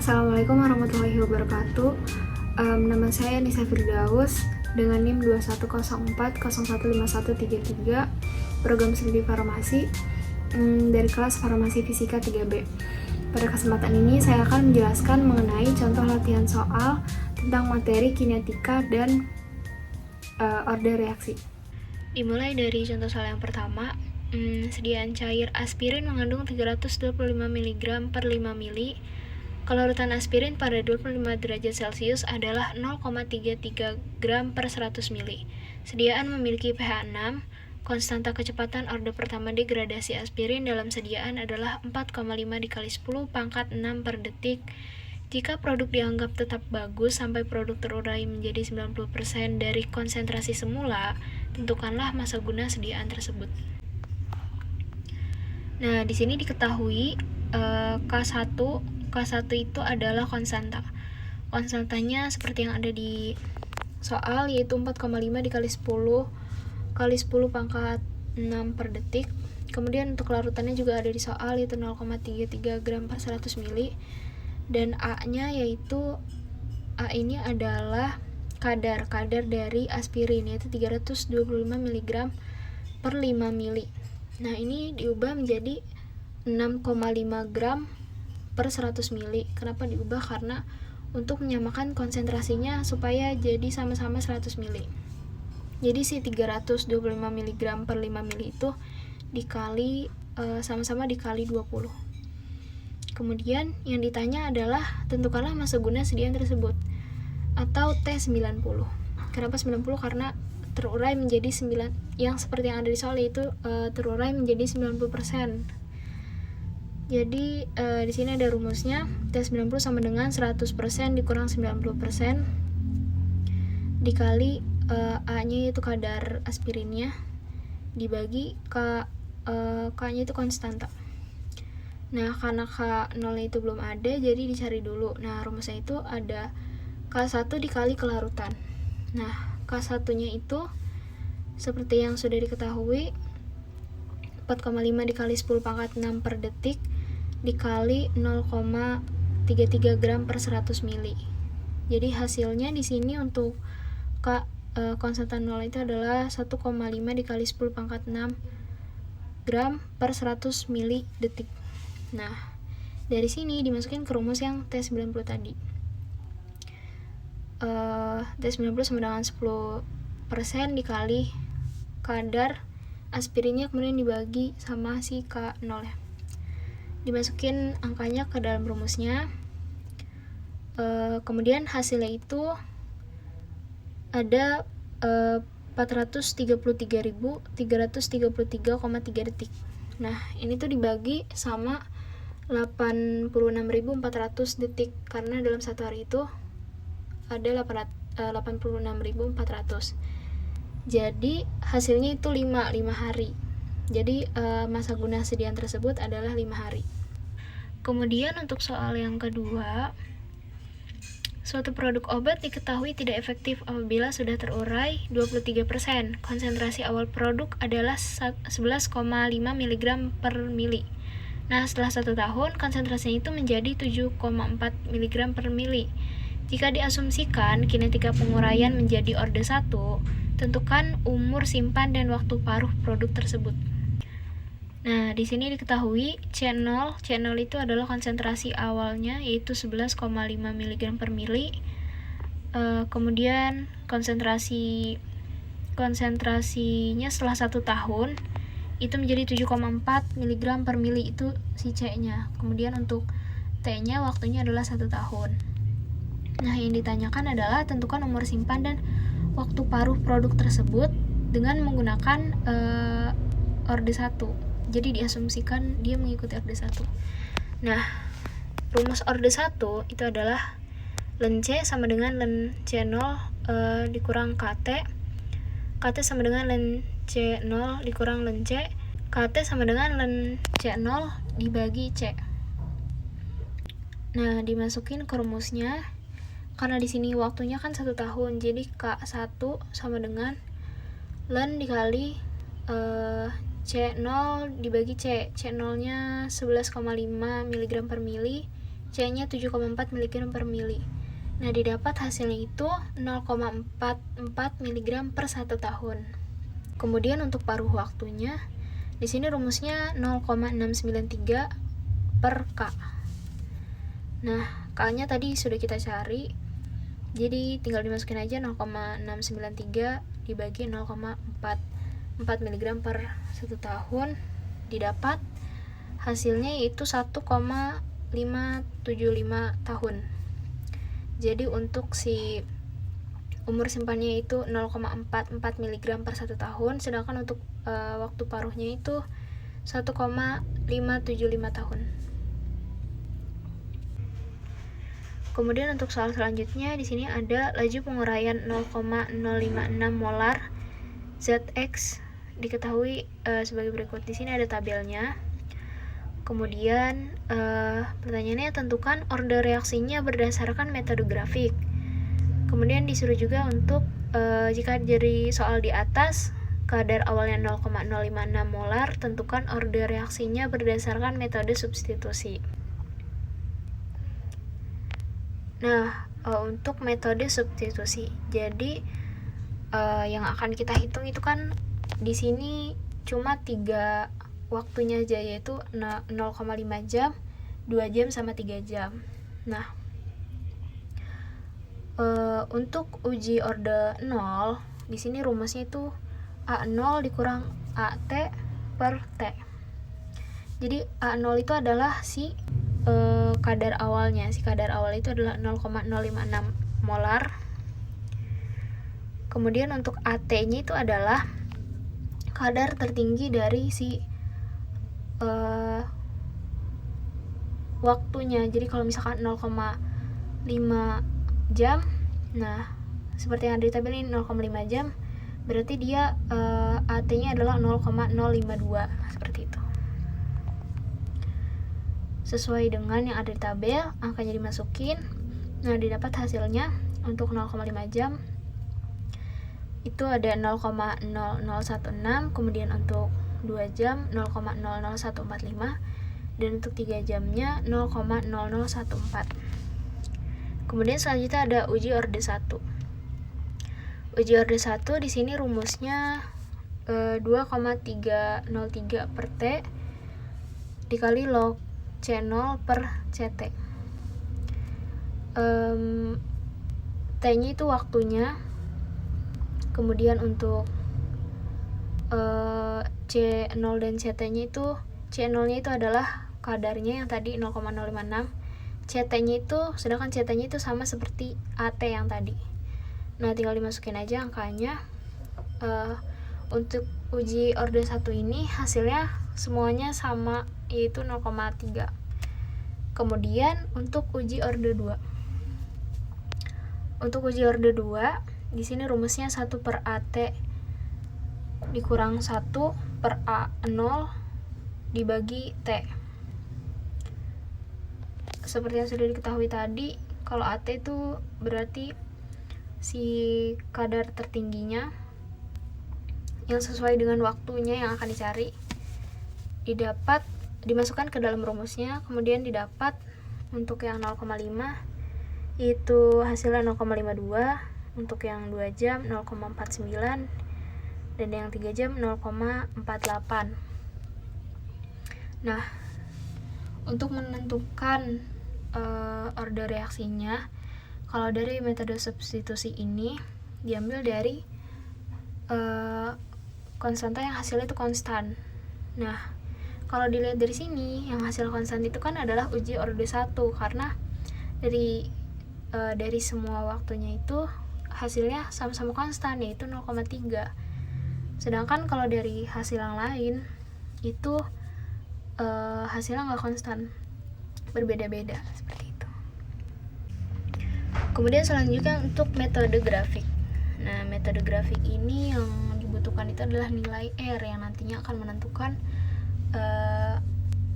Assalamualaikum warahmatullahi wabarakatuh. Nama saya Nisa Firdaus dengan NIM 2104015133, program studi farmasi dari kelas Farmasi Fisika 3B. Pada kesempatan ini saya akan menjelaskan mengenai contoh latihan soal tentang materi kinetika dan order reaksi. Dimulai dari contoh soal yang pertama. Sediaan cair aspirin mengandung 325 mg per 5 mili. Kelarutan aspirin pada 25 derajat Celcius adalah 0,33 gram per 100 mili. Sediaan memiliki pH 6. Konstanta kecepatan orde pertama degradasi aspirin dalam sediaan adalah 4,5 dikali 10 pangkat 6 per detik. Jika produk dianggap tetap bagus sampai produk terurai menjadi 90% dari konsentrasi semula, tentukanlah massa guna sediaan tersebut. Nah, di sini diketahui K1 itu adalah konstanta. Konstantanya seperti yang ada di soal, yaitu 4,5 dikali 10 kali 10 pangkat 6 per detik. Kemudian untuk larutannya juga ada di soal, yaitu 0,33 gram per 100 mili. Dan A-nya yaitu A ini adalah kadar dari aspirin, yaitu 325 mg per 5 mili. Nah, ini diubah menjadi 6,5 gram per 100 mili. Kenapa diubah? Karena untuk menyamakan konsentrasinya supaya jadi sama-sama 100 mili. Jadi si 325 mg per 5 mili itu dikali sama-sama dikali 20. Kemudian yang ditanya adalah tentukanlah massa guna sediaan tersebut atau T90. Kenapa 90? Karena terurai menjadi 9, yang seperti yang ada di soal itu terurai menjadi 90%. Jadi di sini ada rumusnya, T90 sama dengan 100% dikurang 90% dikali A-nya yaitu kadar aspirinnya dibagi K-nya itu konstanta. Nah, karena K0 itu belum ada, jadi dicari dulu. Nah, rumusnya itu ada K1 dikali kelarutan. Nah, K1-nya itu seperti yang sudah diketahui 4,5 dikali 10 pangkat 6 per detik dikali 0,33 gram per 100 mili. Jadi hasilnya di sini untuk konstanta 0 itu adalah 1,5 dikali 10 pangkat 6 gram per 100 mili detik. Nah, dari sini dimasukin ke rumus yang T90 tadi. T90 sama dengan 10% dikali kadar aspirinnya, kemudian dibagi sama si K0 ya. Dimasukin angkanya ke dalam rumusnya. Kemudian hasilnya itu ada 433.333,3 detik. Nah, ini tuh dibagi sama 86.400 detik karena dalam satu hari itu ada 86.400. Jadi hasilnya itu 5 hari. Jadi massa guna sediaan tersebut adalah 5 hari. Kemudian untuk soal yang kedua, suatu produk obat diketahui tidak efektif apabila sudah terurai 23%. Konsentrasi awal produk adalah 11,5 mg per mili. Nah, setelah 1 tahun, konsentrasinya itu menjadi 7,4 mg per mili. Jika diasumsikan kinetika penguraian menjadi orde 1, tentukan umur simpan dan waktu paruh produk tersebut. Nah, di sini diketahui C0 itu adalah konsentrasi awalnya, yaitu 11,5 mg per mili. Kemudian konsentrasinya setelah 1 tahun itu menjadi 7,4 mg per mili, itu si C-nya. Kemudian untuk T-nya waktunya adalah 1 tahun. Nah, yang ditanyakan adalah tentukan umur simpan dan waktu paruh produk tersebut dengan menggunakan orde 1. Jadi diasumsikan dia mengikuti orde 1. Nah, rumus orde 1 itu adalah ln C sama dengan ln C0 dikurang KT. KT sama dengan ln C0 dikurang ln C. KT sama dengan ln C0 dibagi C. Nah, dimasukin ke rumusnya. Karena di sini waktunya kan 1 tahun, jadi K1 sama dengan ln dikali C0 dibagi C. C0 nya 11,5 mg per mili C-nya 7,4 mg per mili. Nah, didapat hasilnya itu 0,44 mg per 1 tahun. Kemudian untuk paruh waktunya, di sini rumusnya 0,693 per K. Nah, K-nya tadi sudah kita cari, jadi tinggal dimasukin aja 0,693 dibagi 0,44 mg per 1 tahun, didapat hasilnya yaitu 1,575 tahun. Jadi untuk si umur simpannya itu 0,44 mg per 1 tahun, sedangkan untuk waktu paruhnya itu 1,575 tahun. Kemudian untuk soal selanjutnya di sini ada laju penguraian 0,056 molar ZX diketahui sebagai berikut. Di sini ada tabelnya. Kemudian pertanyaannya, tentukan order reaksinya berdasarkan metode grafik. Kemudian disuruh juga untuk jika dari soal di atas kadar awalnya 0,056 molar, tentukan order reaksinya berdasarkan metode substitusi. Nah, untuk metode substitusi, jadi yang akan kita hitung itu kan di sini cuma 3 waktunya aja, yaitu 0,5 jam, 2 jam, sama 3 jam. Nah, untuk uji orde 0, di sini rumusnya itu A0 dikurang AT per T. Jadi A0 itu adalah si kadar awalnya. Si kadar awal itu adalah 0,056 molar. Kemudian untuk AT-nya itu adalah kadar tertinggi dari si waktunya. Jadi kalau misalkan 0,5 jam, nah seperti yang ada di tabel ini 0,5 jam, berarti dia AT-nya adalah 0,052, seperti itu. Sesuai dengan yang ada di tabel, angkanya dimasukin. Nah, didapat hasilnya untuk 0,5 jam itu ada 0,0016, kemudian untuk 2 jam 0,00145, dan untuk 3 jamnya 0,0014. Kemudian selanjutnya ada uji orde 1. Uji orde 1 di sini rumusnya 2,303 per T dikali log C0 per CT. T-nya itu waktunya. Kemudian untuk C0 dan CT-nya itu, C0-nya itu adalah kadarnya yang tadi 0,056, CT-nya itu, sedangkan CT-nya itu sama seperti AT yang tadi. Nah, tinggal dimasukin aja angkanya. Untuk uji orde 1 ini hasilnya semuanya sama, yaitu 0,3. Kemudian untuk uji orde 2. Untuk uji orde 2, di sini rumusnya 1 per AT dikurang 1 per A0 dibagi T. Seperti yang sudah diketahui tadi, kalau AT itu berarti si kadar tertingginya yang sesuai dengan waktunya yang akan dicari, dimasukkan ke dalam rumusnya, kemudian didapat untuk yang 0,5 itu hasilnya 0,52, untuk yang 2 jam 0,49, dan yang 3 jam 0,48. Nah, untuk menentukan order reaksinya, kalau dari metode substitusi ini diambil dari konstanta yang hasilnya itu konstan. Nah, kalau dilihat dari sini, yang hasil konstan itu kan adalah uji orde 1, karena dari semua waktunya itu hasilnya sama-sama konstan, yaitu 0,3. Sedangkan kalau dari hasil yang lain itu hasilnya nggak konstan, berbeda-beda, seperti itu. Kemudian selanjutnya untuk metode grafik. Nah, metode grafik ini yang dibutuhkan itu adalah nilai R yang nantinya akan menentukan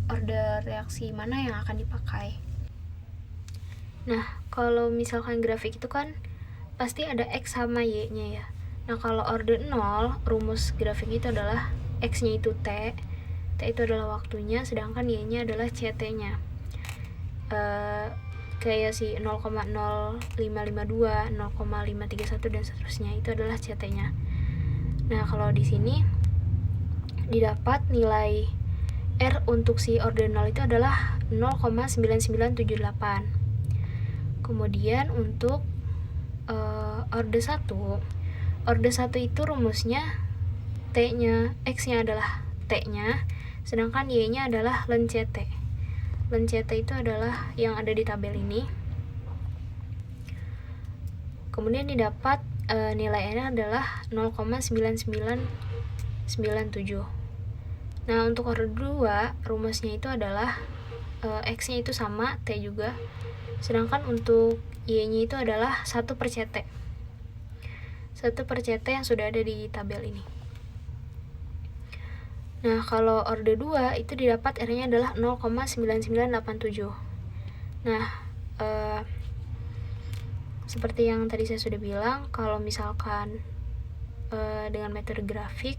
order reaksi mana yang akan dipakai. Nah, kalau misalkan grafik itu kan pasti ada X sama Y-nya ya. Nah, kalau order 0, rumus grafik itu adalah X-nya itu T itu adalah waktunya, sedangkan Y-nya adalah CT-nya. kayak si 0,0552, 0,531 dan seterusnya, itu adalah CT-nya. Nah, kalau di sini didapat nilai R untuk si ordinal itu adalah 0,9978. Kemudian untuk orde 1 itu rumusnya T-nya, X-nya adalah T-nya, sedangkan Y-nya adalah ln CT. Ln CT itu adalah yang ada di tabel ini. Kemudian didapat nilai R adalah 0,9997. Nah, untuk orde 2 rumusnya itu adalah X-nya itu sama, T juga, sedangkan untuk Y-nya itu adalah 1/CT. 1/CT yang sudah ada di tabel ini. Nah, kalau orde 2 itu didapat R-nya adalah 0,9987. Nah, seperti yang tadi saya sudah bilang, kalau misalkan dengan metode grafik,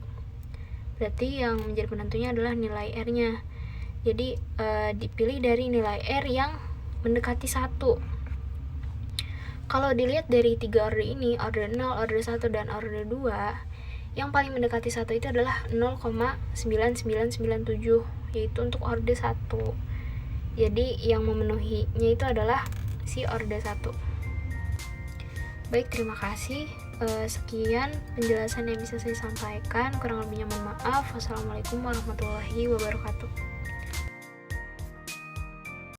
berarti yang menjadi penentunya adalah nilai R-nya. Jadi dipilih dari nilai R yang mendekati 1. Kalau dilihat dari 3 orde ini, orde 0, orde 1, dan orde 2, yang paling mendekati 1 itu adalah 0,9997, yaitu untuk orde 1. Jadi yang memenuhinya itu adalah si orde 1. Baik, terima kasih. Sekian penjelasan yang bisa saya sampaikan. Kurang lebihnya mohon maaf. Wassalamualaikum warahmatullahi wabarakatuh.